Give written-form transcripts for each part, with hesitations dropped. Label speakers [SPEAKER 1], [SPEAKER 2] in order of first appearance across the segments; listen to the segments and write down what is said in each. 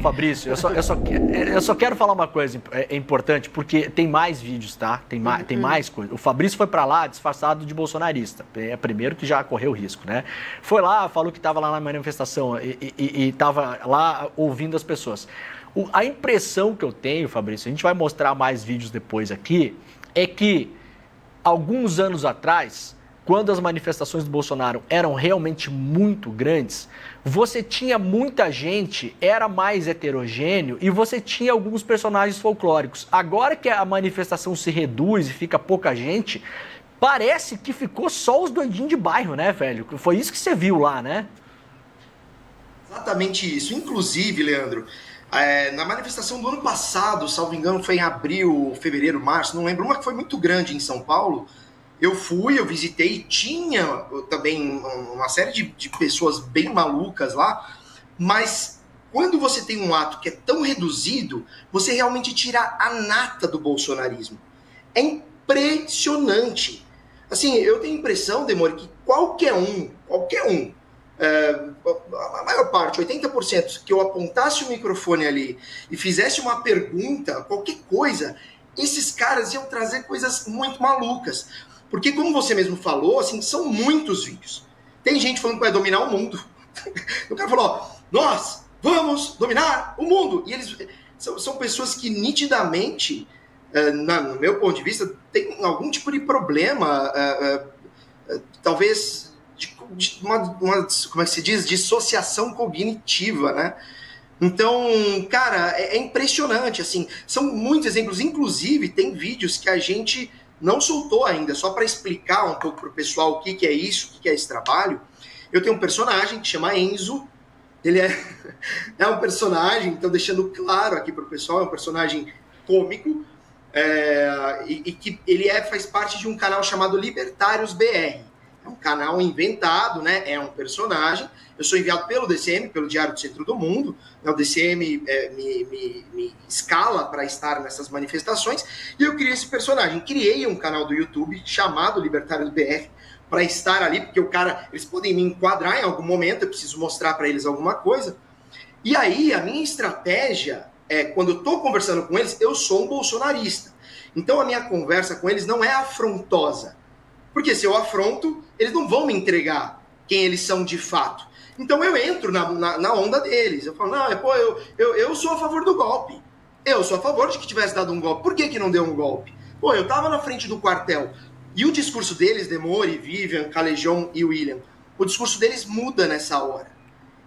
[SPEAKER 1] Fabrício, eu só quero falar uma coisa importante, porque tem mais vídeos, tá? Tem mais coisa. O Fabrício foi pra lá disfarçado de bolsonarista. É primeiro que já correu risco, né? Foi lá, falou que tava lá na manifestação e tava lá ouvindo as pessoas. A impressão que eu tenho, Fabrício, a gente vai mostrar mais vídeos depois aqui, é que alguns anos atrás, quando as manifestações do Bolsonaro eram realmente muito grandes, você tinha muita gente, era mais heterogêneo e você tinha alguns personagens folclóricos. Agora que a manifestação se reduz e fica pouca gente, parece que ficou só os doidinhos de bairro, né, velho? Foi isso que você viu lá, né?
[SPEAKER 2] Exatamente isso. Inclusive, Leandro, na manifestação do ano passado, salvo engano, foi em abril, fevereiro, março, não lembro, uma que foi muito grande em São Paulo. Eu fui, eu visitei, tinha também uma série de pessoas bem malucas lá, mas quando você tem um ato que é tão reduzido, você realmente tira a nata do bolsonarismo. É impressionante. Assim, eu tenho a impressão, Demore, que qualquer um, a maior parte, 80%, que eu apontasse o microfone ali e fizesse uma pergunta, qualquer coisa, esses caras iam trazer coisas muito malucas. Porque, como você mesmo falou, assim, são muitos vídeos. Tem gente falando que vai dominar o mundo. O cara falou, ó, nós vamos dominar o mundo. E eles são pessoas que nitidamente, no meu ponto de vista, têm algum tipo de problema, talvez de uma, como é que se diz, dissociação cognitiva, né? Então, cara, é impressionante, assim, são muitos exemplos, inclusive tem vídeos que a gente não soltou ainda, só para explicar um pouco para o pessoal o que é isso, o que é esse trabalho. Eu tenho um personagem que chama Enzo, ele é um personagem, então deixando claro aqui para o pessoal, é um personagem cômico, e que ele faz parte de um canal chamado Libertários BR. É um canal inventado, né? É um personagem. Eu sou enviado pelo DCM, pelo Diário do Centro do Mundo. O DCM me escala para estar nessas manifestações. E eu criei esse personagem. Criei um canal do YouTube chamado Libertários BR para estar ali, porque eles podem me enquadrar em algum momento, eu preciso mostrar para eles alguma coisa. E aí, a minha estratégia quando eu estou conversando com eles, eu sou um bolsonarista. Então, a minha conversa com eles não é afrontosa. Porque se eu afronto, eles não vão me entregar quem eles são de fato. Então eu entro na onda deles. Eu falo, não, eu sou a favor do golpe. Eu sou a favor de que tivesse dado um golpe. Por que não deu um golpe? Pô, eu tava na frente do quartel. E o discurso deles, Demore, Vivian, Calejon e William, o discurso deles muda nessa hora.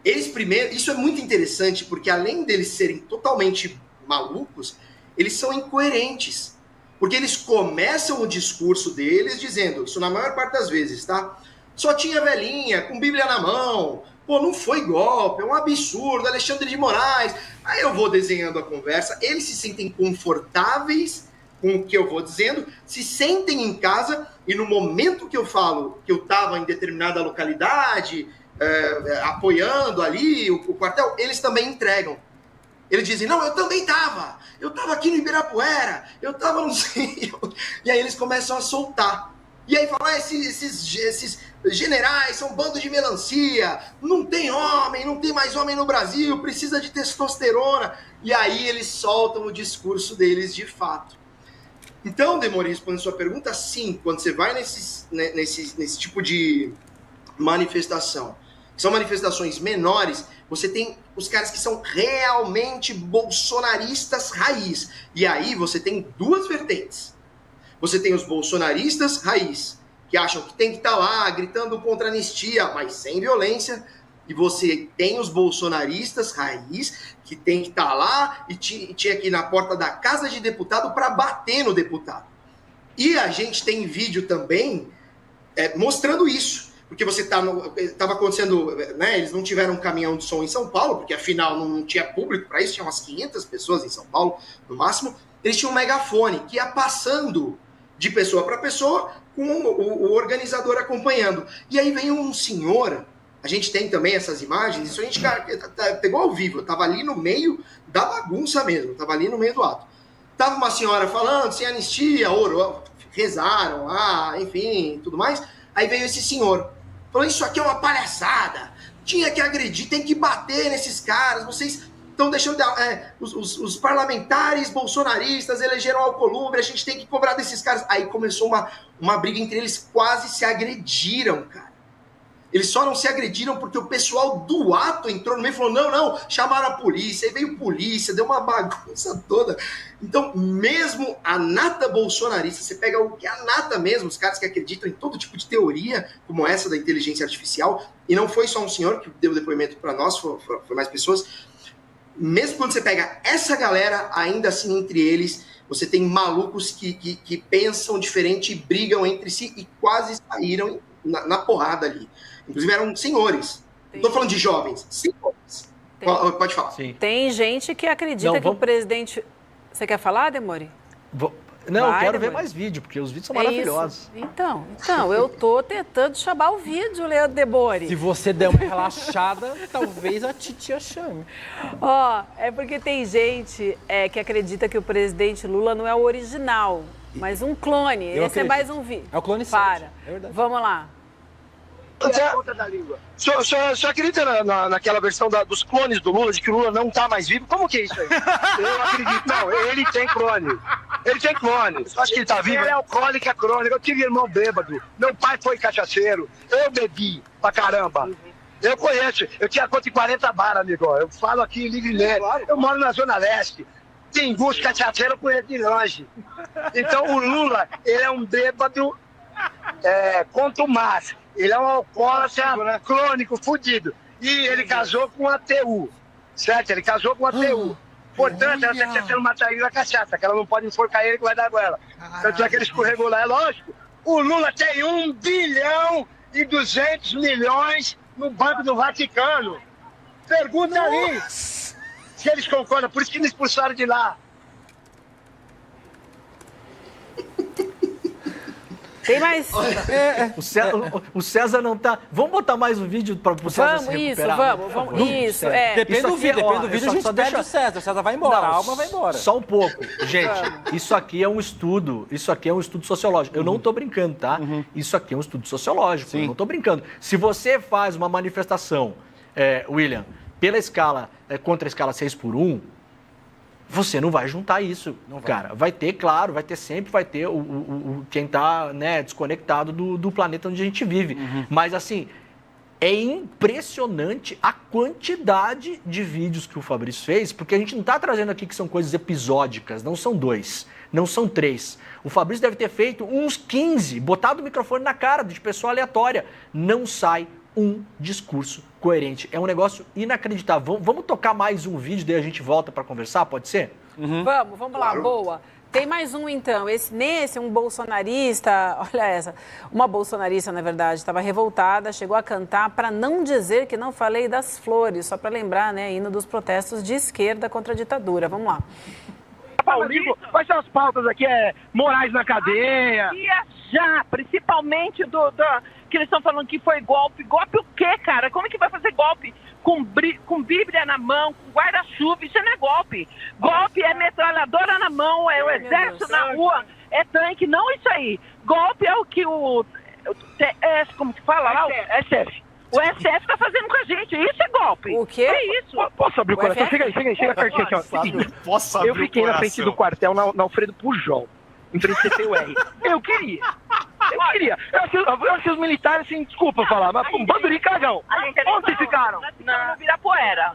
[SPEAKER 2] Eles primeiro, isso é muito interessante, porque além deles serem totalmente malucos, eles são incoerentes. Porque eles começam o discurso deles dizendo, isso na maior parte das vezes, tá? Só tinha velhinha, com Bíblia na mão, pô, não foi golpe, é um absurdo, Alexandre de Moraes. Aí eu vou desenhando a conversa, eles se sentem confortáveis com o que eu vou dizendo, se sentem em casa, e no momento que eu falo que eu estava em determinada localidade, apoiando ali o quartel, eles também entregam. Eles dizem, não, eu também estava. Eu estava aqui no Ibirapuera. Eu estava não sei. E aí eles começam a soltar. E aí falam, esses generais são um bando de melancia. Não tem homem, não tem mais homem no Brasil. Precisa de testosterona. E aí eles soltam o discurso deles de fato. Então, Demori, respondendo a sua pergunta, sim. Quando você vai nesse tipo de manifestação, que são manifestações menores, você tem os caras que são realmente bolsonaristas raiz. E aí você tem duas vertentes. Você tem os bolsonaristas raiz, que acham que tem que estar lá gritando contra a anistia, mas sem violência. E você tem os bolsonaristas raiz, que tem que estar lá e tinha que ir na porta da casa de deputado para bater no deputado. E a gente tem vídeo também mostrando isso. Porque você estava acontecendo, né? Eles não tiveram um caminhão de som em São Paulo, porque afinal não tinha público para isso, tinha umas 500 pessoas em São Paulo, no máximo. Eles tinham um megafone que ia passando de pessoa para pessoa, com o organizador acompanhando. E aí vem um senhor, a gente tem também essas imagens, isso a gente pegou ao vivo, eu estava ali no meio da bagunça mesmo, estava ali no meio do ato. Tava uma senhora falando, sem anistia, orou, rezaram, enfim, tudo mais. Aí veio esse senhor. Falou, isso aqui é uma palhaçada, tinha que agredir, tem que bater nesses caras, vocês estão deixando os parlamentares bolsonaristas elegeram Alcolumbre, a gente tem que cobrar desses caras. Aí começou uma briga entre eles, quase se agrediram, cara. Eles só não se agrediram porque o pessoal do ato entrou no meio e falou, não, chamaram a polícia, aí veio polícia, deu uma bagunça toda. Então, mesmo a nata bolsonarista, você pega o que é a nata mesmo, os caras que acreditam em todo tipo de teoria, como essa da inteligência artificial, e não foi só um senhor que deu depoimento para nós, foi mais pessoas. Mesmo quando você pega essa galera, ainda assim, entre eles, você tem malucos que pensam diferente, brigam entre si e quase saíram na porrada ali. Inclusive eram senhores. Não estou falando de jovens, senhores. Pode falar.
[SPEAKER 3] Sim. Tem gente que acredita que o presidente... Você quer falar, Demori?
[SPEAKER 1] Não, eu quero ver mais vídeo, porque os vídeos são maravilhosos.
[SPEAKER 3] Isso. Então, eu tô tentando chamar o vídeo, Leandro Demori.
[SPEAKER 4] Se você der uma relaxada, talvez a titia chame.
[SPEAKER 3] É porque tem gente que acredita que o presidente Lula não é o original, mas um clone. Esse é mais um vídeo.
[SPEAKER 4] É o clone
[SPEAKER 3] 7.
[SPEAKER 4] É verdade.
[SPEAKER 3] Vamos lá.
[SPEAKER 5] O senhor acredita naquela versão dos clones do Lula, de que o Lula não está mais vivo? Como que é isso aí? Eu acredito. Não, ele tem clone. Ele tem clone. Acho que ele está vivo. Ele é alcoólica crônica. Eu tive irmão bêbado. Meu pai foi cachaceiro. Eu bebi pra caramba. Eu conheço. Eu tinha conta em 40 bar, amigo. Eu falo aqui em livre-lério. Eu moro na Zona Leste. Tem gosto cachaceiro, eu conheço de longe. Então o Lula, ele é um bêbado contumaz. Ele é um alcoólatra crônico, fudido. E ele casou com a TU, certo? Ele casou com a TU. Portanto, ela está tentando matar ele na cachaça, que ela não pode enforcar ele que vai dar goela. Tanto é que ele escorregou lá. É lógico, o Lula tem 1 bilhão e 200 milhões no Banco do Vaticano. Pergunta ali se eles concordam. Por isso que me expulsaram de lá.
[SPEAKER 3] Tem mais?
[SPEAKER 1] O César não tá... Vamos botar mais um vídeo para o César se recuperar?
[SPEAKER 3] Vamos. Isso,
[SPEAKER 4] Depende do vídeo, a gente perde o César. O César vai embora, a alma vai embora.
[SPEAKER 1] Só um pouco. Gente, isso aqui é um estudo sociológico. Eu não tô brincando, tá? Isso aqui é um estudo sociológico, eu não tô brincando. Se você faz uma manifestação, William, pela escala, contra a escala 6x1, você não vai juntar isso, cara. Vai ter, claro, sempre vai ter quem está desconectado do planeta onde a gente vive. Mas, assim, é impressionante a quantidade de vídeos que o Fabrício fez, porque a gente não está trazendo aqui que são coisas episódicas, não são 2, não são 3. O Fabrício deve ter feito uns 15, botado o microfone na cara de pessoa aleatória. Não sai um discurso coerente. É um negócio inacreditável. Vamos tocar mais um vídeo, daí a gente volta para conversar, pode ser?
[SPEAKER 3] Vamos lá, boa. Tem mais um, então. Um bolsonarista, olha essa, uma bolsonarista, na verdade, estava revoltada, chegou a cantar para não dizer que não falei das flores, só para lembrar, hino dos protestos de esquerda contra a ditadura. Vamos lá.
[SPEAKER 5] Paulinho, quais são as pautas aqui? Morais na cadeia?
[SPEAKER 6] Já, principalmente que eles estão falando que foi golpe. Golpe o quê, cara? Como é que vai fazer golpe? Com Bíblia na mão, com guarda-chuva, isso não é golpe. Golpe é metralhadora na mão, é o exército na rua, é tanque, não isso aí. Golpe é o que como que fala lá? SF. O SF está fazendo com a gente, isso é golpe.
[SPEAKER 3] O quê?
[SPEAKER 6] É isso.
[SPEAKER 5] Posso abrir o coração? Chega pertinho aqui, ó. Eu fiquei na frente do quartel na Alfredo Pujol, em frente ao CTUR. Eu queria. Eu achei os militares, assim, desculpa falar, mas um bando de cagão. Onde vocês ficaram?
[SPEAKER 6] No Virapuera.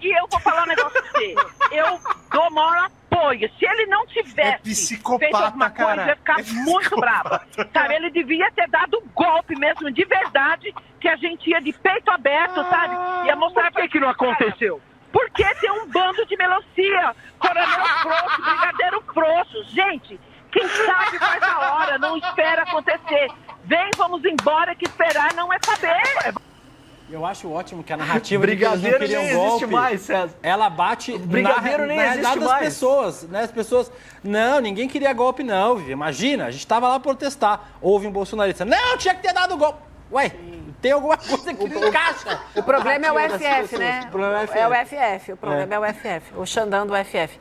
[SPEAKER 6] E eu vou falar um negócio pra você. Eu dou maior apoio. Se ele não tivesse feito alguma coisa, eu ia ficar muito brava. Sabe, ele devia ter dado golpe mesmo, de verdade, que a gente ia de peito aberto, sabe? Ia mostrar
[SPEAKER 5] por que não aconteceu?
[SPEAKER 6] Porque tem um bando de melancia, coronel frouxo, brigadeiro frouxo. Gente, quem sabe faz a hora, não espera acontecer. Vem, vamos embora, que esperar não é saber.
[SPEAKER 4] Eu acho ótimo que a narrativa
[SPEAKER 1] Brigadeiro
[SPEAKER 4] de que eles não
[SPEAKER 1] nem
[SPEAKER 4] queriam
[SPEAKER 1] existe
[SPEAKER 4] golpe,
[SPEAKER 1] mais, César.
[SPEAKER 4] ela bate
[SPEAKER 1] Brigadeiro nem existe
[SPEAKER 4] das
[SPEAKER 1] mais.
[SPEAKER 4] pessoas, né? As pessoas, não, ninguém queria golpe não, imagina, a gente estava lá protestar, houve um bolsonarista, não, tinha que ter dado golpe. Ué, tem alguma coisa que não encaixa.
[SPEAKER 3] O problema é o FF, né? É o FF, o problema é o FF, o Xandão do FF.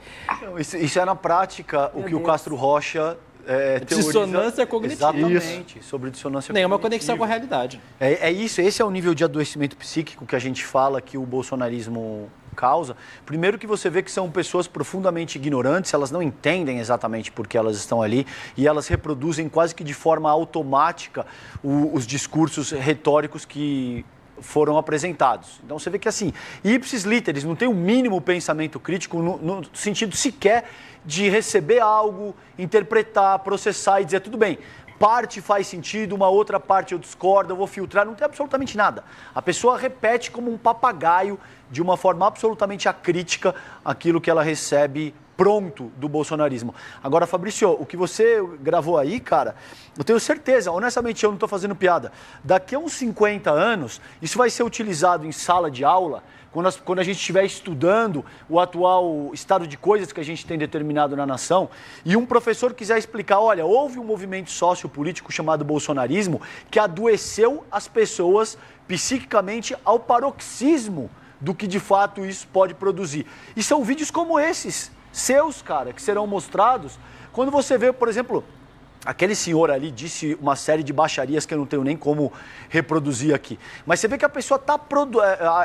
[SPEAKER 7] Isso é na prática o que o Castro Rocha teoriza.
[SPEAKER 4] Dissonância cognitiva.
[SPEAKER 7] Exatamente, sobre dissonância
[SPEAKER 4] Nenhuma
[SPEAKER 7] cognitiva.
[SPEAKER 4] conexão com a realidade.
[SPEAKER 7] É isso, esse é o nível de adoecimento psíquico que a gente fala que o bolsonarismo causa, primeiro que você vê que são pessoas profundamente ignorantes, elas não entendem exatamente por que elas estão ali e elas reproduzem quase que de forma automática os discursos retóricos que foram apresentados. Então você vê que assim, ipsis literis, não tem o mínimo pensamento crítico no sentido sequer de receber algo, interpretar, processar e dizer tudo bem, parte faz sentido, uma outra parte eu discordo, eu vou filtrar, não tem absolutamente nada. A pessoa repete como um papagaio, de uma forma absolutamente acrítica, aquilo que ela recebe pronto do bolsonarismo. Agora, Fabrício, o que você gravou aí, cara, eu tenho certeza, honestamente eu não estou fazendo piada, daqui a uns 50 anos, isso vai ser utilizado em sala de aula, quando a gente estiver estudando o atual estado de coisas que a gente tem determinado na nação, e um professor quiser explicar, olha, houve um movimento sociopolítico chamado bolsonarismo que adoeceu as pessoas psiquicamente ao paroxismo do que de fato isso pode produzir. E são vídeos como esses, seus, cara, que serão mostrados quando você vê, por exemplo, aquele senhor ali disse uma série de baixarias que eu não tenho nem como reproduzir aqui. Mas você vê que a pessoa está...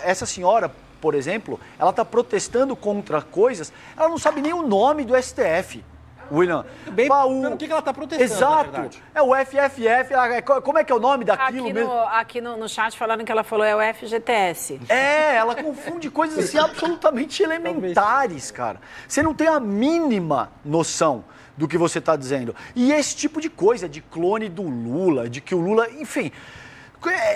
[SPEAKER 7] Essa senhora, por exemplo, ela está protestando contra coisas, ela não sabe nem o nome do STF. William,
[SPEAKER 4] o que ela está protestando?
[SPEAKER 7] Exato, é o FFF, como é que é o nome daquilo mesmo?
[SPEAKER 3] Aqui no chat falaram que ela falou é o FGTS.
[SPEAKER 7] Ela confunde coisas assim absolutamente elementares, cara. Você não tem a mínima noção do que você está dizendo. E esse tipo de coisa, de clone do Lula, de que o Lula, enfim,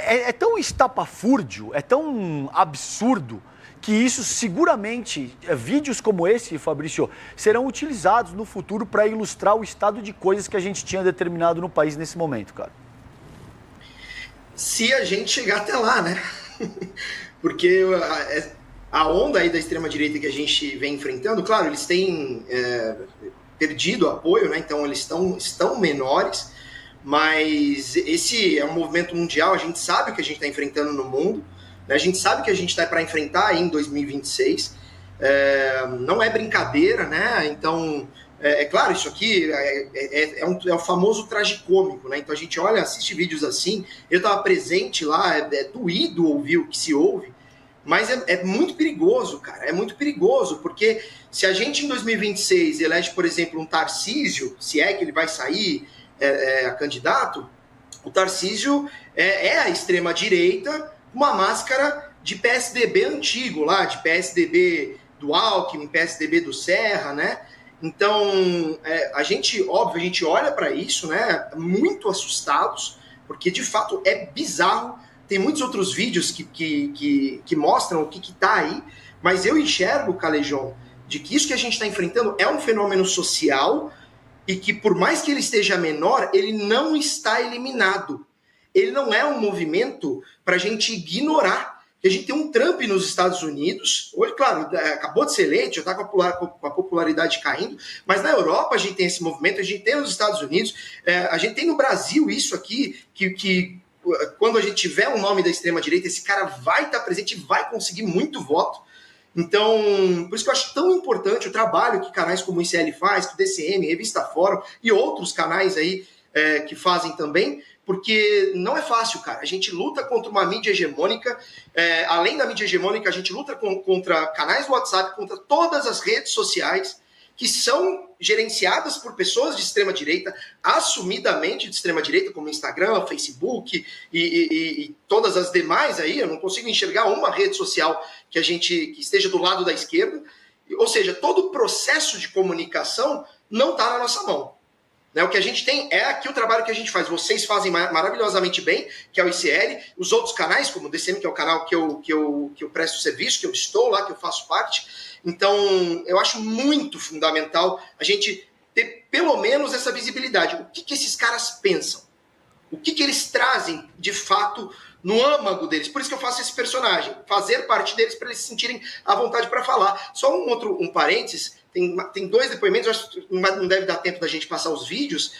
[SPEAKER 7] é tão estapafúrdio, é tão absurdo, que isso seguramente, vídeos como esse, Fabrício, serão utilizados no futuro para ilustrar o estado de coisas que a gente tinha determinado no país nesse momento, cara.
[SPEAKER 2] Se a gente chegar até lá, né? Porque a onda aí da extrema-direita que a gente vem enfrentando, claro, eles têm perdido apoio, né? Então eles estão menores, mas esse é um movimento mundial, a gente sabe o que a gente está enfrentando no mundo, né? A gente sabe o que a gente está para enfrentar aí em 2026, não é brincadeira, né? Então, claro, isso aqui é o famoso tragicômico, né? Então a gente olha, assiste vídeos assim, eu estava presente lá, é doído ouvir o que se ouve, mas é muito perigoso, cara, é muito perigoso, porque se a gente em 2026 elege, por exemplo, um Tarcísio, se é que ele vai sair a candidato, o Tarcísio é a extrema-direita, uma máscara de PSDB antigo lá, de PSDB do Alckmin, PSDB do Serra, né? Então, a gente olha para isso, né, muito assustados, porque de fato é bizarro. Tem muitos outros vídeos que mostram o que está aí, mas eu enxergo, Calejão, de que isso que a gente está enfrentando é um fenômeno social e que, por mais que ele esteja menor, ele não está eliminado. Ele não é um movimento para a gente ignorar. A gente tem um Trump nos Estados Unidos, hoje, claro, acabou de ser eleito, já está com a popularidade caindo, mas na Europa a gente tem esse movimento, a gente tem nos Estados Unidos, a gente tem no Brasil isso aqui, que quando a gente tiver um nome da extrema-direita, esse cara vai estar presente e vai conseguir muito voto. Então, por isso que eu acho tão importante o trabalho que canais como o ICL faz, que o DCM, Revista Fórum e outros canais aí que fazem também, porque não é fácil, cara. A gente luta contra uma mídia hegemônica, além da mídia hegemônica, a gente luta contra canais do WhatsApp, contra todas as redes sociais que são gerenciadas por pessoas de extrema-direita, assumidamente de extrema-direita, como Instagram, Facebook e todas as demais aí. Eu não consigo enxergar uma rede social que esteja do lado da esquerda. Ou seja, todo o processo de comunicação não está na nossa mão. O que a gente tem é aqui o trabalho que a gente faz. Vocês fazem maravilhosamente bem, que é o ICL. Os outros canais, como o DCM, que é o canal que eu presto serviço, que eu estou lá, que eu faço parte. Então, eu acho muito fundamental a gente ter pelo menos essa visibilidade. O que esses caras pensam? O que eles trazem, de fato, no âmago deles? Por isso que eu faço esse personagem. Fazer parte deles para eles se sentirem à vontade para falar. Só um parênteses. Tem dois depoimentos, eu acho que não deve dar tempo da gente passar os vídeos,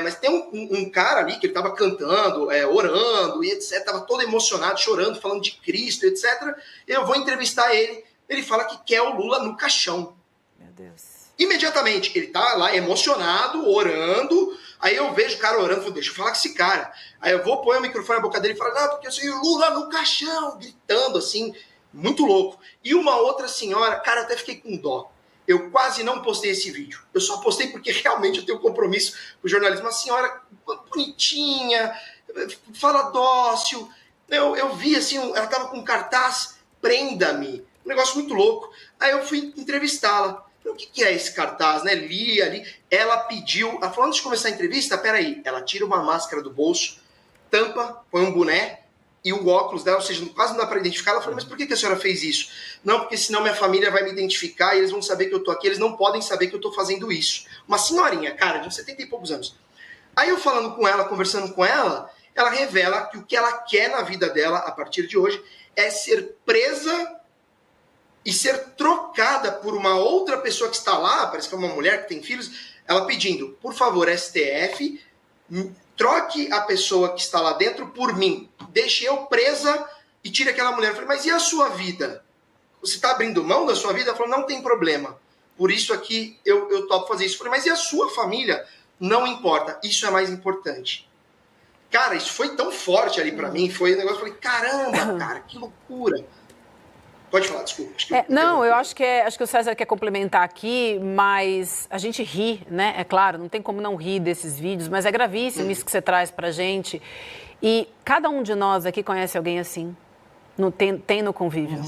[SPEAKER 2] mas tem um cara ali que ele estava cantando, orando e etc, estava todo emocionado, chorando, falando de Cristo, etc. Eu vou entrevistar ele, ele fala que quer o Lula no caixão.
[SPEAKER 3] Meu Deus.
[SPEAKER 2] Imediatamente, ele tá lá emocionado, orando, aí eu vejo o cara orando, falo, deixa eu falar com esse cara. Aí eu vou pôr o microfone na boca dele e falo, não, porque eu sou Lula no caixão, gritando assim. Muito louco. E uma outra senhora, cara, eu até fiquei com dó. Eu quase não postei esse vídeo. Eu só postei porque realmente eu tenho compromisso com o jornalismo. Uma senhora bonitinha, fala dócil. Eu vi assim, ela tava com um cartaz, prenda-me. Um negócio muito louco. Aí eu fui entrevistá-la. O que é esse cartaz, né? Li ali. Ela pediu, ela falou, antes de começar a entrevista, peraí. Ela tira uma máscara do bolso, tampa, põe um boné e o óculos dela, ou seja, quase não dá para identificar. Ela falou, mas por que a senhora fez isso? Não, porque senão minha família vai me identificar e eles vão saber que eu tô aqui, eles não podem saber que eu tô fazendo isso. Uma senhorinha, cara, de uns 70 e poucos anos. Aí eu falando com ela, conversando com ela, ela revela que o que ela quer na vida dela, a partir de hoje, é ser presa e ser trocada por uma outra pessoa que está lá, parece que é uma mulher que tem filhos, ela pedindo, por favor, STF, troque a pessoa que está lá dentro por mim. Deixe eu presa e tire aquela mulher. Eu falei, mas e a sua vida? Você está abrindo mão da sua vida? Ela falou, não tem problema. Por isso aqui eu topo fazer isso. Eu falei, mas e a sua família? Não importa. Isso é mais importante. Cara, isso foi tão forte ali pra mim. Foi um negócio, eu falei, caramba, cara, que loucura. Pode falar, desculpa.
[SPEAKER 3] Não, eu acho que o César quer complementar aqui, mas a gente ri, né? É claro, não tem como não rir desses vídeos, mas é gravíssimo isso que você traz pra gente. E cada um de nós aqui conhece alguém assim, tem no convívio.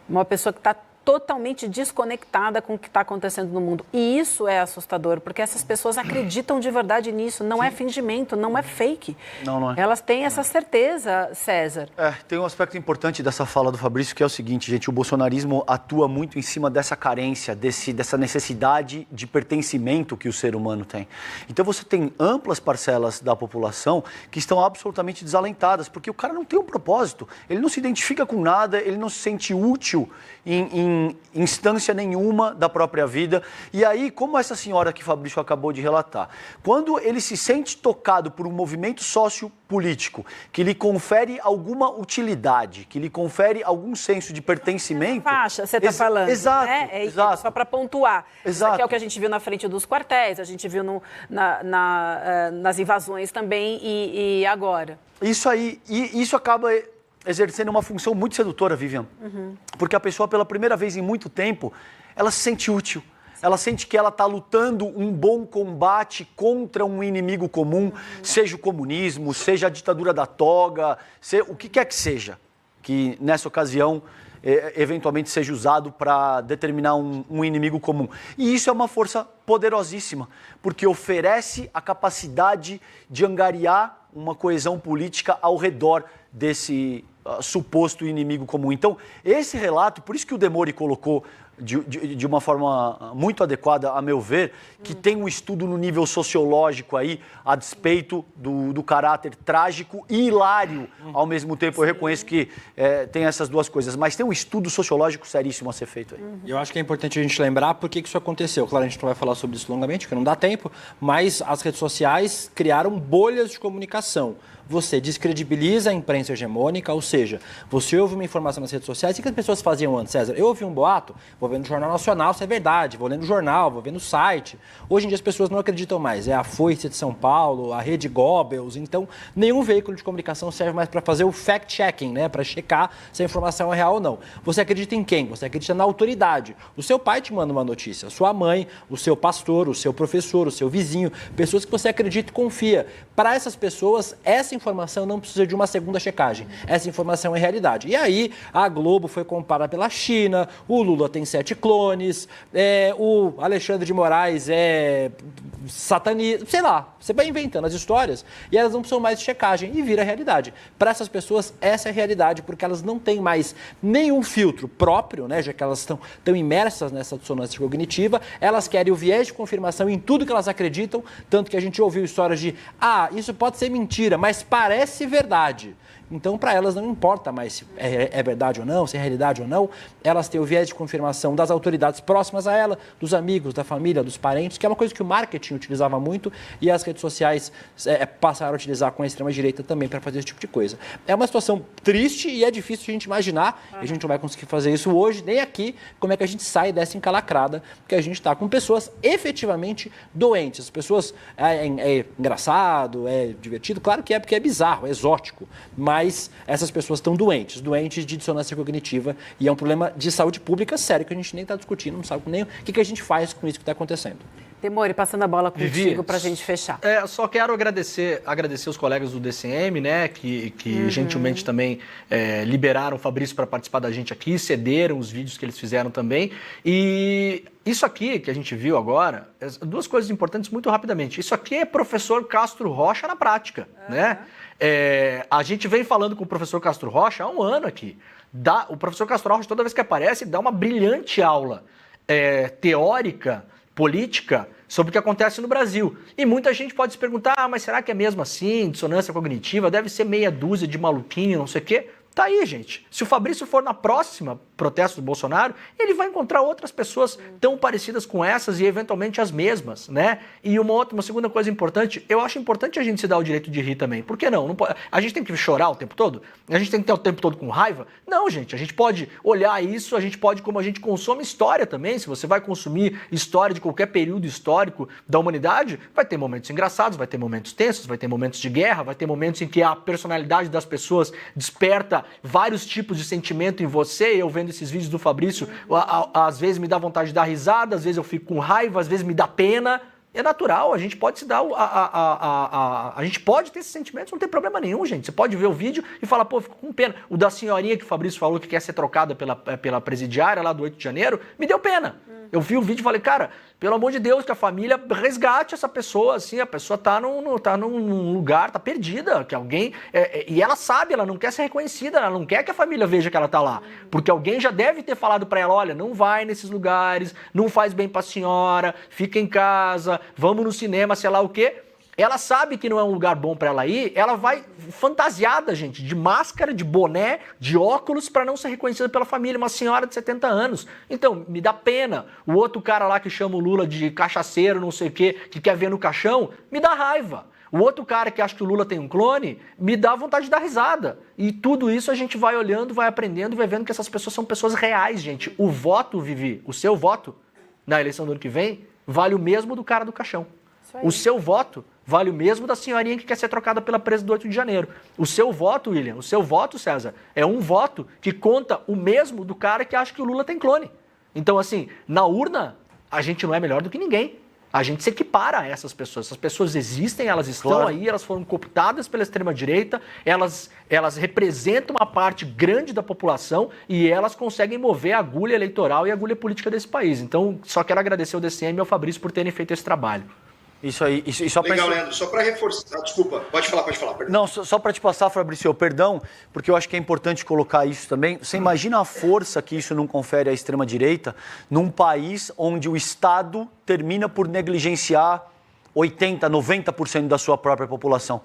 [SPEAKER 3] Uma pessoa que está totalmente desconectada com o que está acontecendo no mundo. E isso é assustador, porque essas pessoas acreditam de verdade nisso. Não é fingimento, não é fake.
[SPEAKER 7] Não é.
[SPEAKER 3] Elas têm essa certeza, César.
[SPEAKER 7] Tem um aspecto importante dessa fala do Fabrício, que é o seguinte, gente, o bolsonarismo atua muito em cima dessa carência, dessa necessidade de pertencimento que o ser humano tem. Então você tem amplas parcelas da população que estão absolutamente desalentadas, porque o cara não tem um propósito, ele não se identifica com nada, ele não se sente útil em instância nenhuma da própria vida. E aí, como essa senhora que Fabrício acabou de relatar, quando ele se sente tocado por um movimento sociopolítico que lhe confere alguma utilidade, que lhe confere algum senso de pertencimento...
[SPEAKER 3] Faixa, você está falando.
[SPEAKER 7] Exato,
[SPEAKER 3] né?
[SPEAKER 7] exato.
[SPEAKER 3] Só para pontuar.
[SPEAKER 7] Exato.
[SPEAKER 3] Isso aqui é o que a gente viu na frente dos quartéis, a gente viu nas invasões também e agora.
[SPEAKER 7] Isso aí, e isso acaba exercendo uma função muito sedutora, Vivian. Porque a pessoa, pela primeira vez em muito tempo, ela se sente útil. Ela sente que ela está lutando um bom combate contra um inimigo comum, seja o comunismo, seja a ditadura da toga, o que quer que seja, que nessa ocasião eventualmente seja usado para determinar um inimigo comum. E isso é uma força poderosíssima, porque oferece a capacidade de angariar uma coesão política ao redor desse suposto inimigo comum. Então, esse relato, por isso que o Demori colocou de uma forma muito adequada, a meu ver, que tem um estudo no nível sociológico aí, a despeito do caráter trágico e hilário ao mesmo tempo. Eu reconheço que tem essas duas coisas, mas tem um estudo sociológico seríssimo a ser feito aí.
[SPEAKER 4] Eu acho que é importante a gente lembrar por que isso aconteceu. Claro, a gente não vai falar sobre isso longamente, porque não dá tempo, mas as redes sociais criaram bolhas de comunicação. Você descredibiliza a imprensa hegemônica, ou seja, você ouve uma informação nas redes sociais. O que as pessoas faziam antes, César? Eu ouvi um boato, vou ver no Jornal Nacional se é verdade, vou ler no jornal, vou ver no site. Hoje em dia as pessoas não acreditam mais. É a Foice de São Paulo, a Rede Goebbels. Então, nenhum veículo de comunicação serve mais para fazer o fact-checking, né? Para checar se a informação é real ou não. Você acredita em quem? Você acredita na autoridade. O seu pai te manda uma notícia, a sua mãe, o seu pastor, o seu professor, o seu vizinho, pessoas que você acredita e confia. Para essas pessoas, essa informação não precisa de uma segunda checagem. Essa informação é realidade. E aí, a Globo foi comprada pela China, o Lula tem 7 clones, o Alexandre de Moraes é satanista, sei lá. Você vai inventando as histórias e elas não precisam mais de checagem e vira realidade. Para essas pessoas, essa é a realidade, porque elas não têm mais nenhum filtro próprio, né, já que elas estão imersas nessa dissonância cognitiva, elas querem o viés de confirmação em tudo que elas acreditam, tanto que a gente ouviu histórias de isso pode ser mentira, mas parece verdade. Então, para elas não importa mais se é verdade ou não, se é realidade ou não, elas têm o viés de confirmação das autoridades próximas a ela, dos amigos, da família, dos parentes, que é uma coisa que o marketing utilizava muito e as redes sociais passaram a utilizar com a extrema-direita também para fazer esse tipo de coisa. É uma situação triste e é difícil a gente imaginar, e a gente não vai conseguir fazer isso hoje, nem aqui, como é que a gente sai dessa encalacrada, porque a gente está com pessoas efetivamente doentes. As pessoas, é engraçado, é divertido, claro que é porque é bizarro, é exótico, mas mas essas pessoas estão doentes de dissonância cognitiva, e é um problema de saúde pública sério que a gente nem está discutindo, não sabe nem o que a gente faz com isso que está acontecendo.
[SPEAKER 3] Demore, passando a bola contigo para a gente fechar.
[SPEAKER 1] Só quero agradecer os colegas do DCM, né, que gentilmente também liberaram o Fabrício para participar da gente aqui, cederam os vídeos que eles fizeram também. E isso aqui que a gente viu agora, duas coisas importantes muito rapidamente. Isso aqui é professor Castro Rocha na prática, né? A gente vem falando com o professor Castro Rocha há um ano aqui. O professor Castro Rocha, toda vez que aparece, dá uma brilhante aula teórica, política, sobre o que acontece no Brasil. E muita gente pode se perguntar, mas será que é mesmo assim? Dissonância cognitiva? Deve ser meia dúzia de maluquinho, não sei o quê. Tá aí, gente. Se o Fabrício for na próxima protesto do Bolsonaro, ele vai encontrar outras pessoas tão parecidas com essas e eventualmente as mesmas, né? E uma segunda coisa importante, eu acho importante a gente se dar o direito de rir também. Por que não? Não pode, a gente tem que chorar o tempo todo? A gente tem que ter o tempo todo com raiva? Não, gente. A gente pode olhar isso, a gente pode, como a gente consome história também. Se você vai consumir história de qualquer período histórico da humanidade, vai ter momentos engraçados, vai ter momentos tensos, vai ter momentos de guerra, vai ter momentos em que a personalidade das pessoas desperta vários tipos de sentimento em você. Eu vendo esses vídeos do Fabrício, às vezes me dá vontade de dar risada, às vezes eu fico com raiva, às vezes me dá pena. É natural, a gente pode se dar a gente pode ter esses sentimentos, não tem problema nenhum, gente. Você pode ver o vídeo e falar, pô, fico com pena. O da senhorinha que o Fabrício falou que quer ser trocada pela presidiária lá do 8 de janeiro, me deu pena. Eu vi o vídeo e falei, cara, pelo amor de Deus, que a família resgate essa pessoa, assim, a pessoa tá num lugar, tá perdida, que alguém... e ela sabe, ela não quer ser reconhecida, ela não quer que a família veja que ela tá lá. Porque alguém já deve ter falado pra ela, olha, não vai nesses lugares, não faz bem pra senhora, fica em casa, vamos no cinema, sei lá o quê. Ela sabe que não é um lugar bom pra ela ir, ela vai fantasiada, gente, de máscara, de boné, de óculos, pra não ser reconhecida pela família, uma senhora de 70 anos. Então, me dá pena. O outro cara lá que chama o Lula de cachaceiro, não sei o quê, que quer ver no caixão, me dá raiva. O outro cara que acha que o Lula tem um clone, me dá vontade de dar risada. E tudo isso a gente vai olhando, vai aprendendo, vai vendo que essas pessoas são pessoas reais, gente. O voto, Vivi, o seu voto, na eleição do ano que vem, vale o mesmo do cara do caixão. O seu voto vale o mesmo da senhorinha que quer ser trocada pela presa do 8 de janeiro. O seu voto, William, o seu voto, César, é um voto que conta o mesmo do cara que acha que o Lula tem clone. Então, assim, na urna, a gente não é melhor do que ninguém. A gente se equipara a essas pessoas. Essas pessoas existem, elas estão aí, elas foram cooptadas pela extrema-direita, elas representam uma parte grande da população e elas conseguem mover a agulha eleitoral e a agulha política desse país. Então, só quero agradecer ao DCM e ao Fabrício por terem feito esse trabalho.
[SPEAKER 7] Isso aí.
[SPEAKER 2] Legal, Leandro. Só para reforçar... Desculpa, pode falar, perdão.
[SPEAKER 7] Não, só para te passar, Fabrício, perdão, porque eu acho que é importante colocar isso também. Você imagina a força que isso não confere à extrema-direita num país onde o Estado termina por negligenciar 80%, 90% da sua própria população.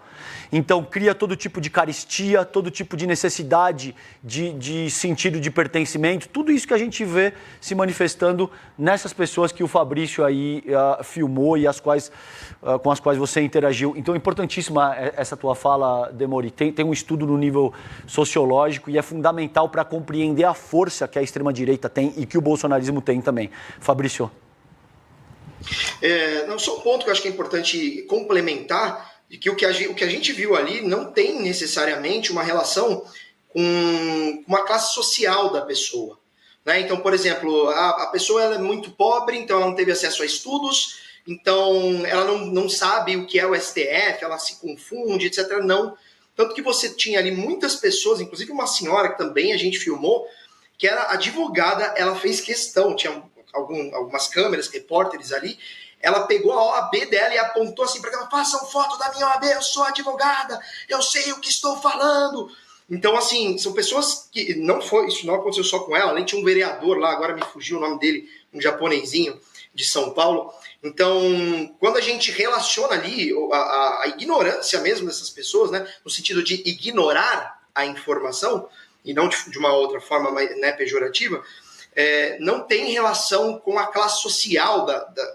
[SPEAKER 7] Então, cria todo tipo de carestia, todo tipo de necessidade de sentido de pertencimento, tudo isso que a gente vê se manifestando nessas pessoas que o Fabrício aí filmou e com as quais você interagiu. Então, importantíssima essa tua fala, Demori. Tem um estudo no nível sociológico e é fundamental para compreender a força que a extrema-direita tem e que o bolsonarismo tem também. Fabrício.
[SPEAKER 2] Não, só um ponto que eu acho que é importante complementar, de que o que a gente viu ali não tem necessariamente uma relação com uma classe social da pessoa, né? Então, por exemplo, a pessoa ela é muito pobre, então ela não teve acesso a estudos, então ela não sabe o que é o STF, ela se confunde, etc. Não. Tanto que você tinha ali muitas pessoas, inclusive uma senhora que também a gente filmou, que era advogada, ela fez questão, tinha algumas câmeras, repórteres ali, ela pegou a OAB dela e apontou assim para ela, façam foto da minha OAB, eu sou advogada, eu sei o que estou falando. Então, assim, são pessoas que isso não aconteceu só com ela, além tinha um vereador lá, agora me fugiu o nome dele, um japonesinho de São Paulo. Então, quando a gente relaciona ali a ignorância mesmo dessas pessoas, né, no sentido de ignorar a informação, e não de uma outra forma mais, né, pejorativa, não tem relação com a classe social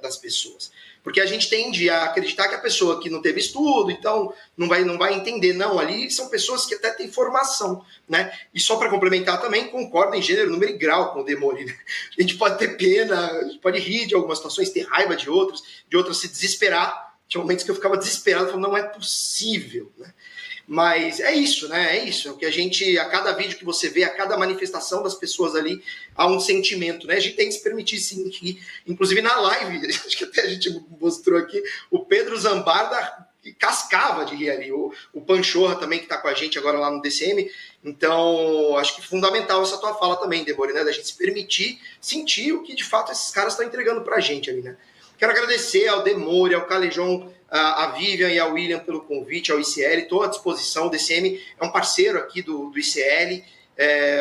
[SPEAKER 2] das pessoas. Porque a gente tende a acreditar que a pessoa que não teve estudo, então não vai entender. Não, ali são pessoas que até têm formação, né? E só para complementar também, concordo em gênero, número e grau com o Demori, né? A gente pode ter pena, a gente pode rir de algumas situações, ter raiva de outras se desesperar. Tinha momentos que eu ficava desesperado, falando, não é possível, né? Mas é isso, né? É isso. É o que a gente, a cada vídeo que você vê, a cada manifestação das pessoas ali, há um sentimento, né? A gente tem que se permitir, sim, que, inclusive na live, acho que até a gente mostrou aqui, o Pedro Zambarda cascava de rir ali, o Panchorra também, que está com a gente agora lá no DCM. Então, acho que é fundamental essa tua fala também, Debora, né? Da gente se permitir sentir o que de fato esses caras estão entregando pra gente ali, né? Quero agradecer ao Demore, ao Calejão, a Vivian e ao William pelo convite, ao ICL, estou à disposição. O DCM é um parceiro aqui do ICL.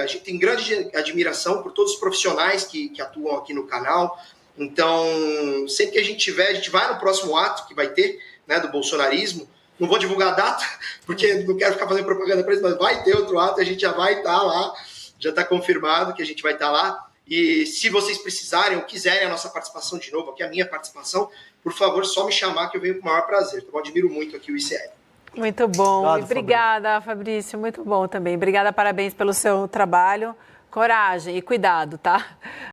[SPEAKER 2] A gente tem grande admiração por todos os profissionais que atuam aqui no canal. Então, sempre que a gente tiver, a gente vai no próximo ato que vai ter, né, do bolsonarismo. Não vou divulgar a data, porque não quero ficar fazendo propaganda para isso, mas vai ter outro ato, a gente já vai estar lá, já está confirmado que a gente vai estar lá. E se vocês precisarem ou quiserem a nossa participação de novo, aqui a minha participação, por favor, só me chamar que eu venho com o maior prazer. Eu admiro muito aqui o ICL.
[SPEAKER 3] Muito bom. Obrigada, Fabrício. Muito bom também. Obrigada, parabéns pelo seu trabalho. Coragem e cuidado, tá?